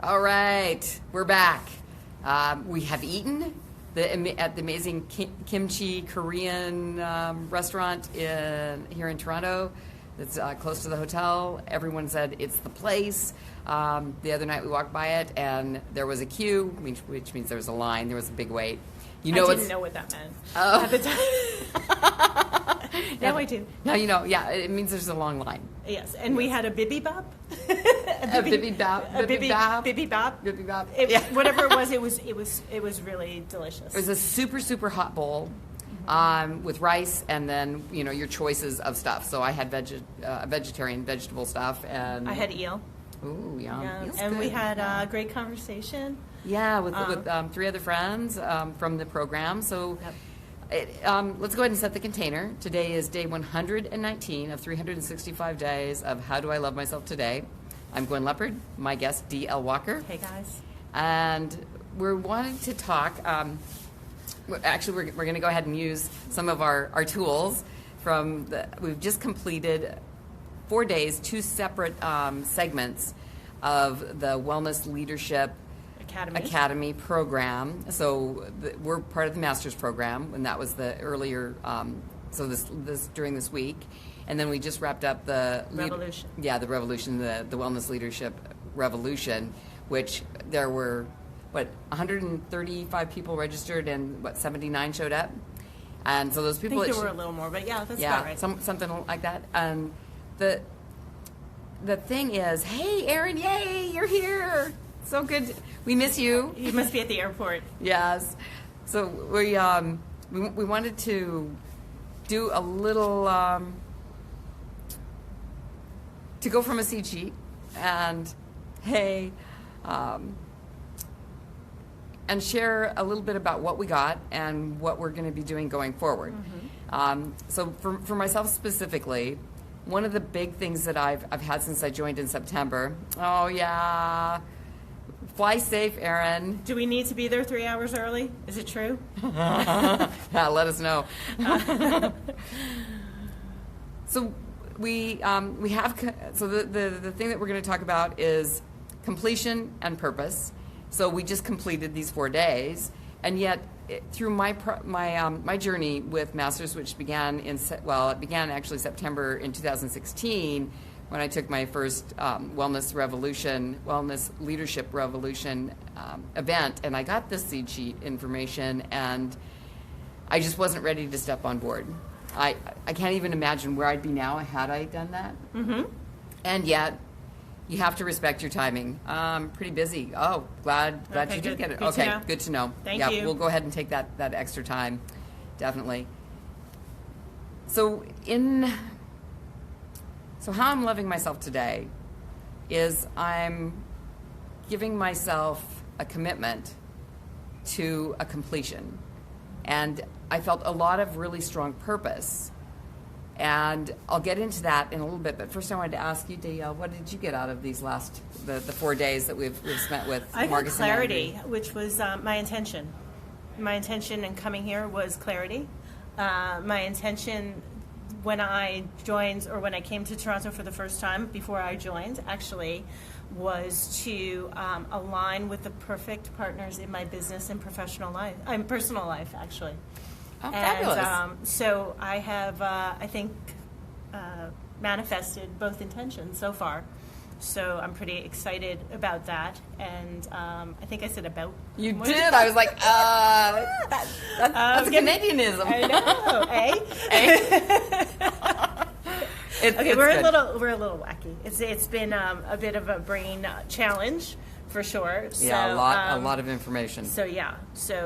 All right, we're back. We have eaten at the amazing kimchi Korean restaurant here in Toronto. It's close to the hotel. Everyone said it's the place. The other night we walked by it, and there was a queue, which means there was a line. There was a big wait. I didn't know what that meant at the time. Now I do. Now you know. Yeah, it means there's a long line. Yes, and we had a bibimbap. A bibimbap. Bibimbap. Whatever it was really delicious. It was a super, super hot bowl with rice, and then your choices of stuff. So I had vegetarian vegetable stuff, and I had eel. Ooh, yum. Yeah. And good. We had a great conversation. Yeah, with 3 other friends from the program. So let's go ahead and set the container. Today is day 119 of 365 days of How Do I Love Myself Today. I'm Gwen Lepard, my guest D.L. Walker. Hey, guys. And we're wanting to talk, we're going to go ahead and use some of our tools we've just completed 4 days, 2 separate segments of the Wellness Leadership Academy program. So we're part of the master's program, and that was the earlier. So this during this week, and then we just wrapped up the revolution. The revolution, the Wellness Leadership Revolution, which there were 135 people registered, and 79 showed up, and so those people. I think there were a little more, but that's about right. Something like that, and the thing is, hey, Erin, yay, you're here. So good. We miss you. You must be at the airport. Yes. So we wanted to do a little to go from a seed sheet and and share a little bit about what we got and what we're going to be doing going forward. Mm-hmm. So for myself specifically, one of the big things that I've had since I joined in September. Oh yeah. Fly safe, Erin. Do we need to be there 3 hours early? Is it true? Yeah, let us know. So we have. So the thing that we're going to talk about is completion and purpose. So we just completed these 4 days, and yet through my journey with Masters, which began it began actually September in 2016. When I took my first Wellness Leadership Revolution event, and I got this seed sheet information, and I just wasn't ready to step on board. I can't even imagine where I'd be now had I done that. Mm-hmm. And yet, you have to respect your timing. I'm pretty busy. Oh, glad you did get it. Okay, good to know. Thank you. We'll go ahead and take that extra time, definitely. So how I'm loving myself today is I'm giving myself a commitment to a completion. And I felt a lot of really strong purpose. And I'll get into that in a little bit. But first I wanted to ask you, D.L., what did you get out of these the 4 days that we've spent with Marcus? I got clarity, which was my intention. My intention in coming here was clarity. My intention when I joined, or when I came to Toronto for the first time, before I joined, actually, was to align with the perfect partners in my business and personal life, actually. Oh, fabulous. And so I have, I think, manifested both intentions so far. So I'm pretty excited about that, and I think I said about. You did. I was like, that's Canadianism. I know, Okay, we're a little wacky. It's been a bit of a brain challenge for sure. Yeah, so, a lot of information. So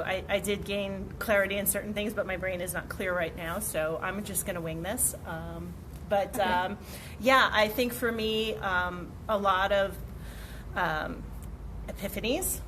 I did gain clarity in certain things, but my brain is not clear right now. So I'm just going to wing this. But I think for me, a lot of epiphanies.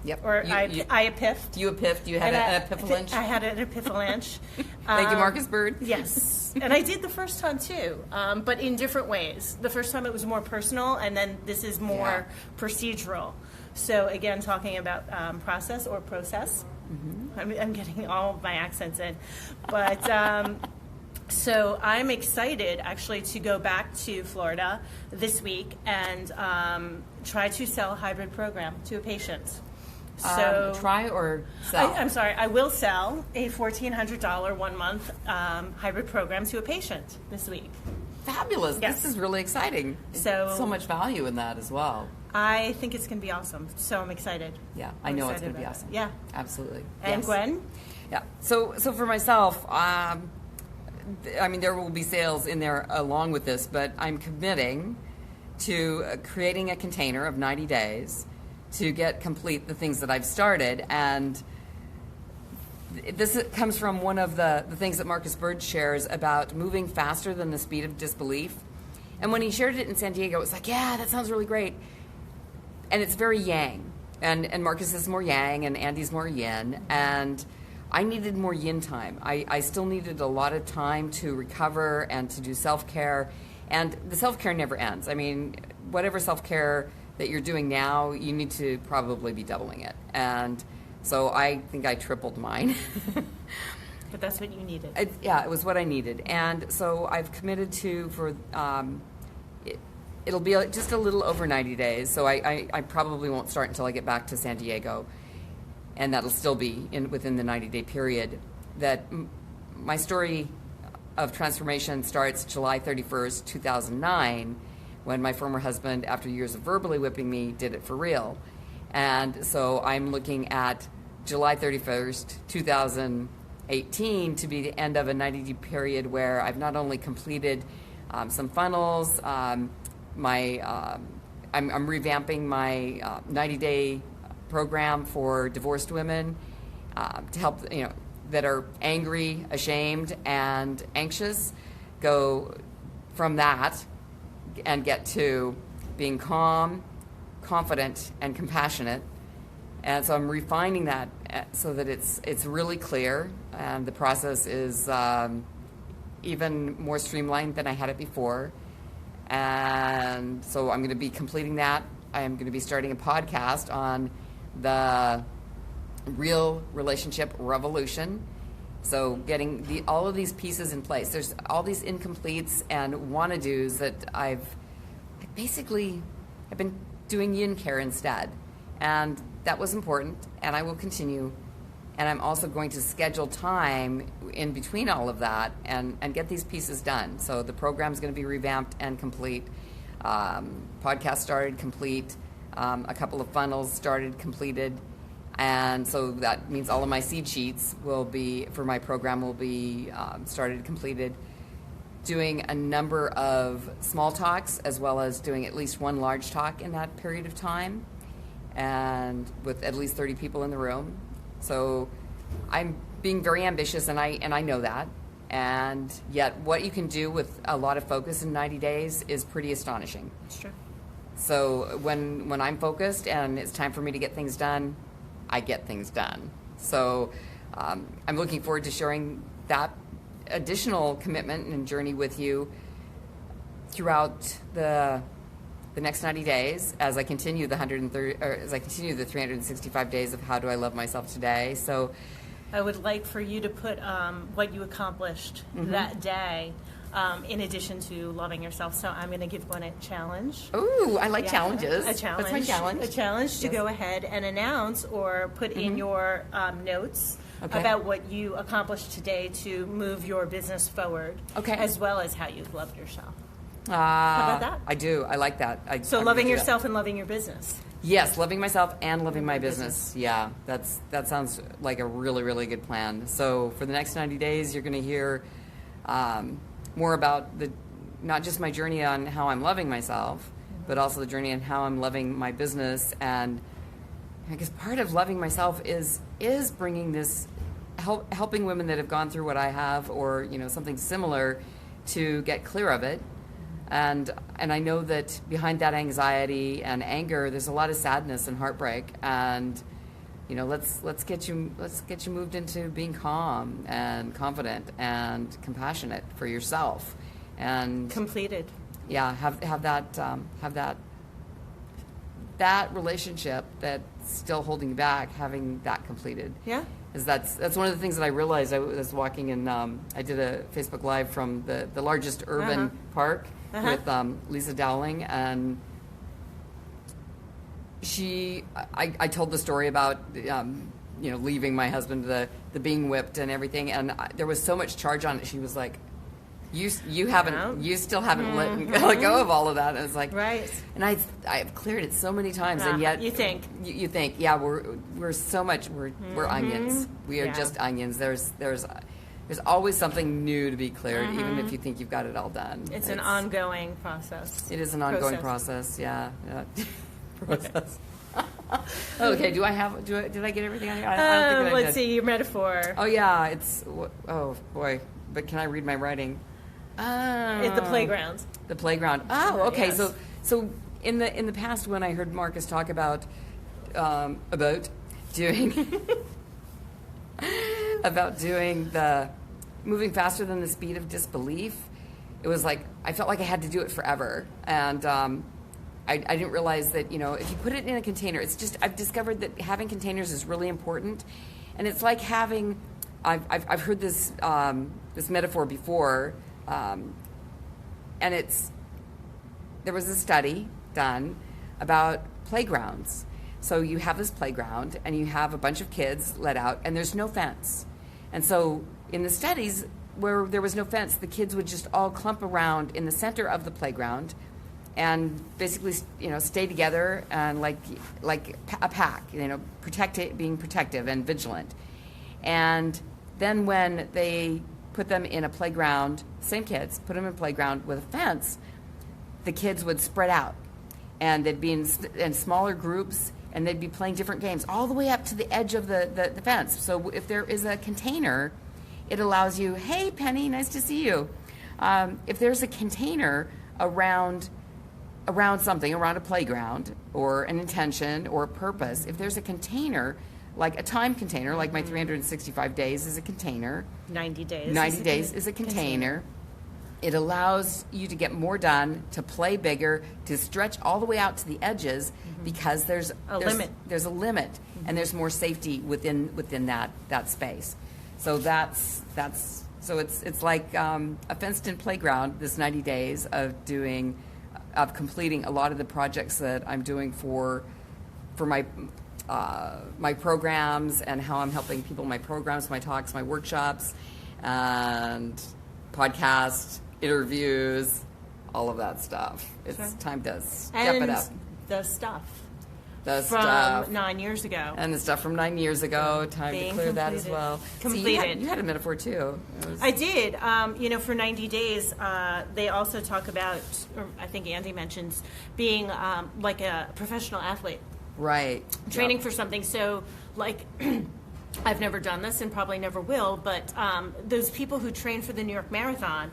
Yep. Or I epipphed. You epipphed. You had an epiphalange. I had an epiphalange. Thank you, Marcus Bird. Yes. And I did the first time too, but in different ways. The first time it was more personal, and then this is more procedural. So again, talking about process or process. Mm-hmm. I'm getting all of my accents in. But so I'm excited actually to go back to Florida this week and try to sell a hybrid program to a patient. So try or sell? I'm sorry, I will sell a $1,400 1-month hybrid program to a patient this week. Fabulous. Yes. This is really exciting. So much value in that as well. I think it's going to be awesome. So I'm excited. Yeah, I know it's going to be awesome. Yeah. Absolutely. And yes. Gwen? Yeah. So for myself, I mean, there will be sales in there along with this, but I'm committing to creating a container of 90 days to get complete the things that I've started. And this comes from one of the things that Marcus Bird shares about moving faster than the speed of disbelief. And when he shared it in San Diego, it was like, yeah, that sounds really great. And it's very yang. And Marcus is more yang, and Andy's more yin. And I needed more yin time. I still needed a lot of time to recover and to do self-care. And the self-care never ends. I mean, whatever self-care that you're doing now, you need to probably be doubling it. And so I think I tripled mine. But that's what you needed. It was what I needed. And so I've committed to, it'll be just a little over 90 days. So I probably won't start until I get back to San Diego. And that'll still be within the 90-day period. That my story of transformation starts July 31st, 2009, when my former husband, after years of verbally whipping me, did it for real. And so I'm looking at July 31st, 2018 to be the end of a 90-day period where I've not only completed some funnels, I'm revamping my 90-day program for divorced women to help, that are angry, ashamed, and anxious, go from that and get to being calm, confident, and compassionate. And so I'm refining that so that it's really clear, and the process is even more streamlined than I had it before. And so I'm going to be completing that. I am going to be starting a podcast on the real relationship revolution. So getting all of these pieces in place. There's all these incompletes and wanna-dos that I've been doing yin care instead. And that was important, and I will continue. And I'm also going to schedule time in between all of that and get these pieces done. So the program's going to be revamped and complete. Podcast started, complete. A couple of funnels started, completed. And so that means all of my seed sheets for my program will be started, completed. Doing a number of small talks as well as doing at least one large talk in that period of time, and with at least 30 people in the room. So I'm being very ambitious, and I know that. And yet what you can do with a lot of focus in 90 days is pretty astonishing. That's true. So when I'm focused and it's time for me to get things done, I get things done. So I'm looking forward to sharing that additional commitment and journey with you throughout the next 90 days as I continue the 365 days of how do I love myself today. So I would like for you to put what you accomplished that day in addition to loving yourself. So I'm going to give Gwen a challenge. Ooh, I like challenges. A challenge. That's my challenge. A challenge to go ahead and announce or put in your notes about what you accomplished today to move your business forward, as well as how you've loved yourself. How about that? I do. I like that. So loving yourself and loving your business. Yes, loving myself and loving my business. Yeah, that sounds like a really, really good plan. So for the next 90 days, you're going to hear more about not just my journey on how I'm loving myself, but also the journey on how I'm loving my business. And I guess part of loving myself is bringing this, helping women that have gone through what I have, or something similar, to get clear of it. And I know that behind that anxiety and anger, there's a lot of sadness and heartbreak. And let's get you moved into being calm and confident and compassionate for yourself, and completed. Yeah, have that relationship that's still holding you back, having that completed. Yeah. Because that's one of the things that I realized. I was walking and I did a Facebook Live from the largest urban park with Lisa Dowling, and I told the story about leaving my husband, the being whipped and everything, and there was so much charge on it. She was like, you still haven't let go of all of that. And it's like, right. And I've cleared it so many times, and yet you think yeah, we're so much we're onions. We are just onions. There's always something new to be cleared, even if you think you've got it all done. It's an ongoing process. It is an ongoing process. Yeah. Process. Okay. Did I get everything on here? I don't think let's see your metaphor. Oh yeah, oh boy. But can I read my writing? It's the playground. The playground. Oh, okay. Yes. So in the past, when I heard Marcus talk about doing about doing the moving faster than the speed of disbelief, it was like I felt like I had to do it forever, and I didn't realize that if you put it in a container, it's just I've discovered that having containers is really important, and it's like having I've heard this this metaphor before. And there was a study done about playgrounds. So you have this playground and you have a bunch of kids let out and there's no fence. And so in the studies where there was no fence, the kids would just all clump around in the center of the playground and basically, stay together and like a pack, being protective and vigilant. And then when they put them in a playground, same kids, put them in a playground with a fence, the kids would spread out. And they'd be in smaller groups, and they'd be playing different games all the way up to the edge of the fence. So if there is a container, it allows you, hey, Penny, nice to see you. If there's a container around something, around a playground, or an intention, or a purpose, if there's a container, like a time container, like my 365 days is a container. 90 days. 90 days is a container. It allows you to get more done, to play bigger, to stretch all the way out to the edges, because there's a limit. There's a limit, and there's more safety within that space. So it's like a fenced-in playground. This 90 days of completing a lot of the projects that I'm doing for my programs, and how I'm helping people in my programs, my talks, my workshops, and podcasts, interviews, all of that stuff. It's time to step it up. The stuff. The from stuff. 9 years ago. And the stuff from 9 years ago. Time to clear that as well. Completed. See, you had a metaphor too. I did. For 90 days, they also talk about, or I think Andy mentions, being like a professional athlete. Right. Training for something. So, I've never done this and probably never will, but those people who train for the New York Marathon,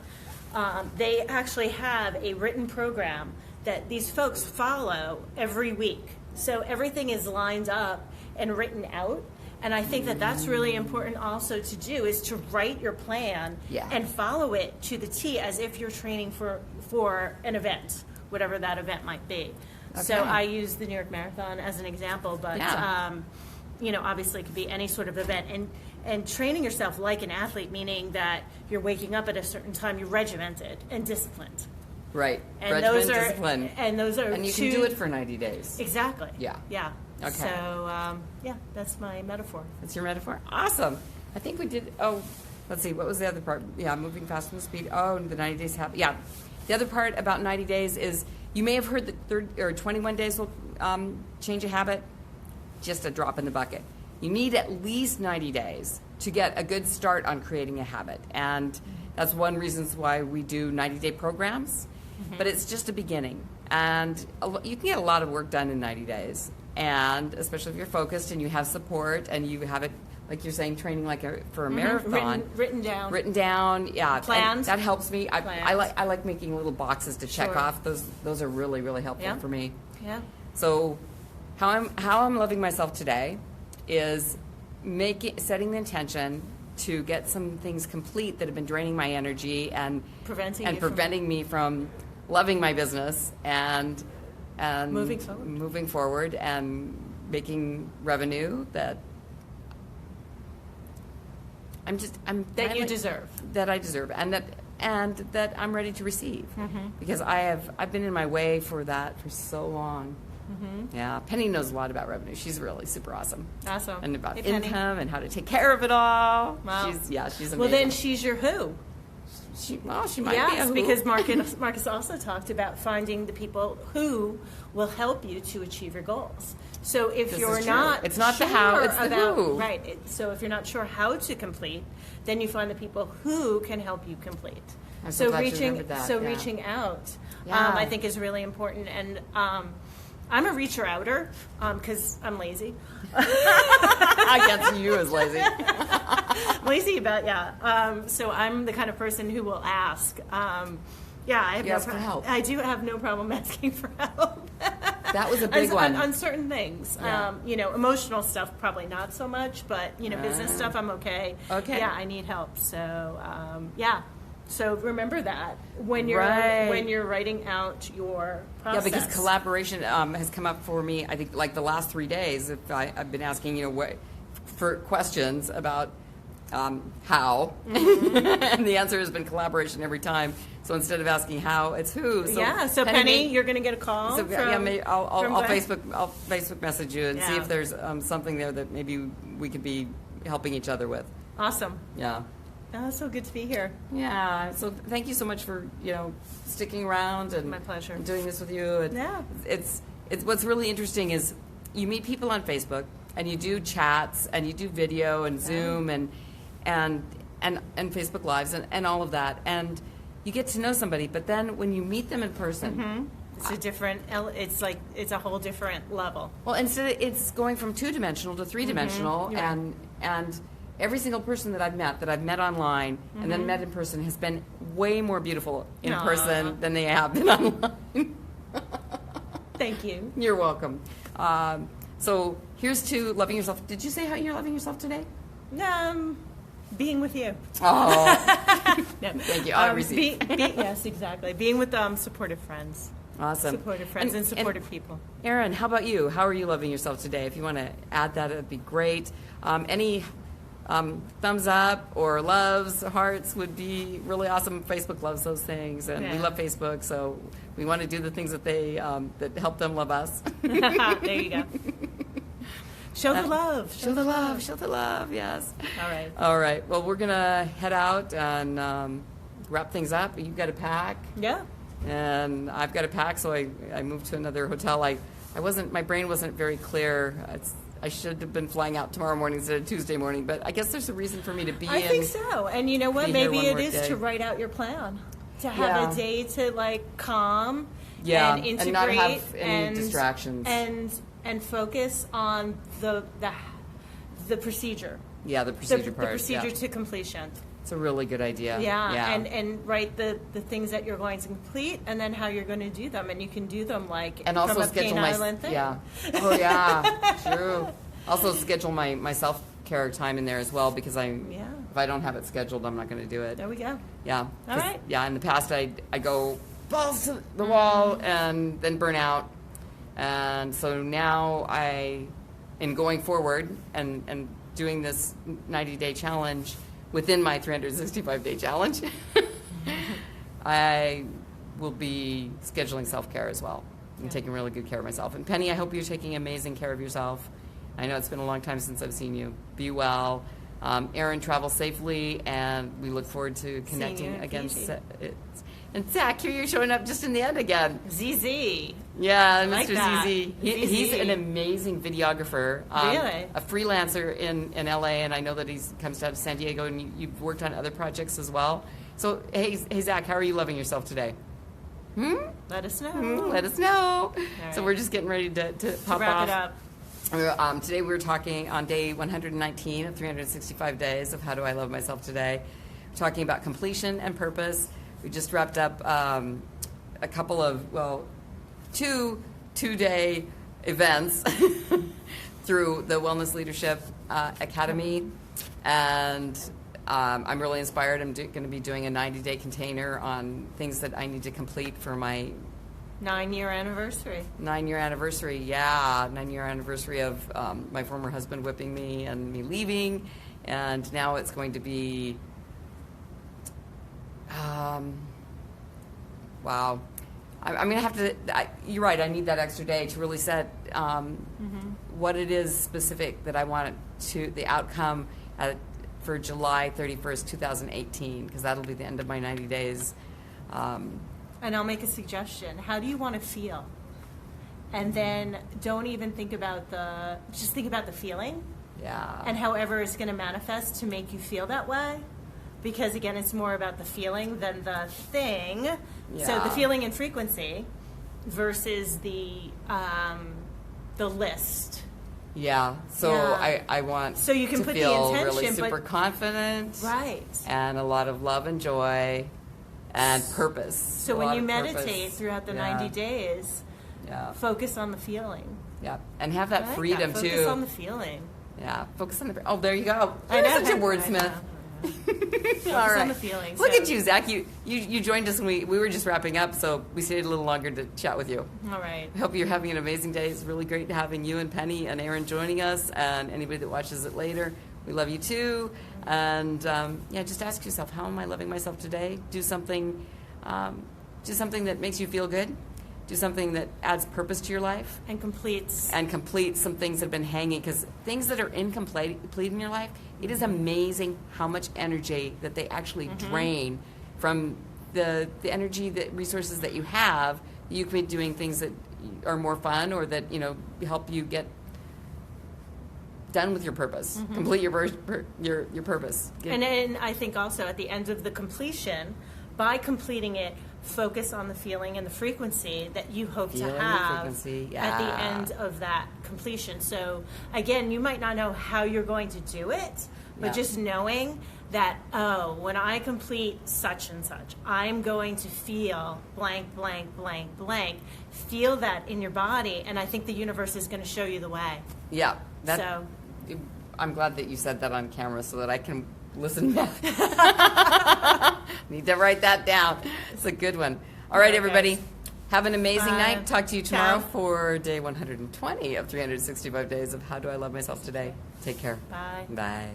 they actually have a written program that these folks follow every week. So everything is lined up and written out. And I think that that's really important also to do, is to write your plan and follow it to the T as if you're training for an event, whatever that event might be. Okay. So I use the New York Marathon as an example, but obviously it could be any sort of event. And training yourself like an athlete, meaning that you're waking up at a certain time, you're regimented and disciplined. Right. And discipline. And those are And you can do it for 90 days. Exactly. Yeah. Yeah. Okay. So, that's my metaphor. That's your metaphor? Awesome. I think we did, let's see, what was the other part? Yeah, moving fast from the speed. Oh, the 90 days happen. Yeah. The other part about 90 days is, you may have heard that 21 days will change a habit. Just a drop in the bucket. You need at least 90 days to get a good start on creating a habit. And that's one reason why we do 90-day programs. But it's just a beginning. And you can get a lot of work done in 90 days. And especially if you're focused and you have support and you have it, like you're saying, training for a marathon. Written down. Written down, yeah. Plans. That helps me. I like making little boxes to check off. Those are really, really helpful for me. Yeah. So how I'm loving myself today is setting the intention to get some things complete that have been draining my energy and preventing me from loving my business and moving forward and making revenue that you deserve, that I deserve, and that I'm ready to receive, because I've been in my way for that for so long. Yeah, Penny knows a lot about revenue. She's really super awesome. Awesome. And about Hey, Penny. income and how to take care of it all. Wow. She's amazing. Well, then she's your who. She might be a Yes, who. because Marcus also talked about finding the people who will help you to achieve your goals. So if This you're is true. not It's not the sure how, it's the about, who. Right. So if you're not sure how to complete, then you find the people who can help you complete. I'm so glad you remembered that, yeah. reaching out, Yeah. I think is really important. And I'm a reacher outer because I'm lazy. I can't see you as lazy. Lazy about so I'm the kind of person who will ask. I have You ask for help. I do have no problem asking for help. That was a big one. On certain things. Yeah. Emotional stuff probably not so much, but business stuff I'm okay. Okay. Yeah, I need help. So So remember that when you're Right. when you're writing out your process. Yeah, because collaboration has come up for me, I think, like the last 3 days. If I've been asking, for questions about how, and the answer has been collaboration every time. So instead of asking how, it's who. So So Penny, you're going to get a call. So I'll Gwen? Facebook message you and see Yeah. if there's something there that maybe we could be helping each other with. Awesome. Yeah. Oh, so good to be here. Yeah. So thank you so much for sticking around and My pleasure. and doing this with you. And Yeah. It's what's really interesting is you meet people on Facebook and you do chats and you do video and Zoom and Facebook Lives and all of that, and you get to know somebody. But then when you meet them in person. It's a different. It's a whole different level. Well, instead it's going from 2-dimensional to 3-dimensional, Yeah. and every single person that I've met online and then met in person has been way more beautiful in Aw. person than they have been online. Thank you. You're welcome. So here's to loving yourself. Did you say how you're loving yourself today? Being with you. Oh, No. thank you. I received. Yes, exactly. Being with supportive friends. Awesome. Supportive friends and supportive people. Erin, how about you? How are you loving yourself today? If you want to add that, it'd be great. Any thumbs up or loves, hearts would be really awesome. Facebook loves those things, and we Yeah. love Facebook, so we want to do the things that they that help them love us. There you go. Show the love. Show the love. Show the love. Yes. All right. All right. Well, we're gonna head out and wrap things up. You've got to pack, Yeah. and I've got to pack. So I moved to another hotel. My brain wasn't very clear. I should have been flying out tomorrow morning instead of Tuesday morning, but I guess there's a reason for me to be I think so. And you know what? be here Maybe one it more is day. to write out your plan. To have Yeah. a day to calm Yeah, and and integrate not have any distractions. and focus on the procedure. Yeah, the procedure part. The procedure yeah. to completion. It's a really good idea. Yeah. And write the things that you're going to complete and then how you're going to do them. And you can do them and also from a schedule Cane my Island thing. yeah. Oh yeah, true. Also schedule my self-care time in there as well because if I don't have it scheduled, I'm not going to do it. There we go. Yeah. All right. Yeah, in the past I go balls to the wall and then burn out. And so now in going forward and doing this 90-day challenge within my 365-day challenge, I will be scheduling self-care as well and taking really good care of myself. And Penny, I hope you're taking amazing care of yourself. I know it's been a long time since I've seen you. Be well. Erin, travel safely, and we look forward to connecting in again. Fiji. And Zach, here you're showing up just in the end again. ZZ. Yeah, like Mr. that. ZZ. He's an amazing videographer. Really? A freelancer in LA, and I know that he comes down to San Diego, and you've worked on other projects as well. So, hey Zach, how are you loving yourself today? Let us know. Let us know. right. So we're just getting ready to pop Wrap off. it up. Today we're talking on day 119 of 365 days of How Do I Love Myself Today. We're talking about completion and purpose. We just wrapped up a couple of, two-day events through the Wellness Leadership Academy, and I'm really inspired. I'm going to be doing a 90-day container on things that I need to complete for my 9-year anniversary. 9-year anniversary, yeah. 9-year anniversary of my former husband whipping me and me leaving. And now it's going to be, I'm going to have to, you're right, I need that extra day to really set what it is specific that I want the outcome for July 31st, 2018, because that'll be the end of my 90 days. And I'll make a suggestion. How do you want to feel? And then don't even think about just think about the feeling. Yeah. And however it's going to manifest to make you feel that way. Because again, it's more about the feeling than the thing. Yeah. So the feeling and frequency versus the list. Yeah. So Yeah. I want So you can to put the feel intention, really but- super confident. Right. And a lot of love and joy and purpose. So A when lot you of meditate purpose. throughout the Yeah. 90 days, Yeah. focus on the feeling. Yeah. And have that I like freedom that. too. Focus on the feeling. Yeah, focus on the. Oh, there you go. I You're know. such a I wordsmith. know. All on right. the feelings, Look so- at you, Zach. You joined us and we were just wrapping up, so we stayed a little longer to chat with you. All right. I hope you're having an amazing day. It's really great having you and Penny and Aaron joining us, and anybody that watches it later. We love you too. And just ask yourself, how am I loving myself today? Do something that makes you feel good. Do something that adds purpose to your life. And completes. And complete some things that have been hanging, because things that are incomplete in your life, it is amazing how much energy that they actually drain from the energy, the resources that you have. You could be doing things that are more fun or that help you get done with your purpose, complete your purpose. And I think also at the end of the completion, by completing it, focus on the feeling and the frequency that you hope to Feeling and have frequency, at the yeah. end of that completion. So again, you might not know how you're going to do it, but Yeah. just knowing that, when I complete such and such, I'm going to feel blank, blank, blank, blank. Feel that in your body, and I think the universe is going to show you the way. Yeah. So- I'm glad that you said that on camera so that I can listen back. Need to write that down. It's a good one. All right, Okay. everybody. Have an amazing Bye. night. Talk to you tomorrow Ciao. for day 120 of 365 days of How Do I Love Myself Today. Take care. Bye. Bye.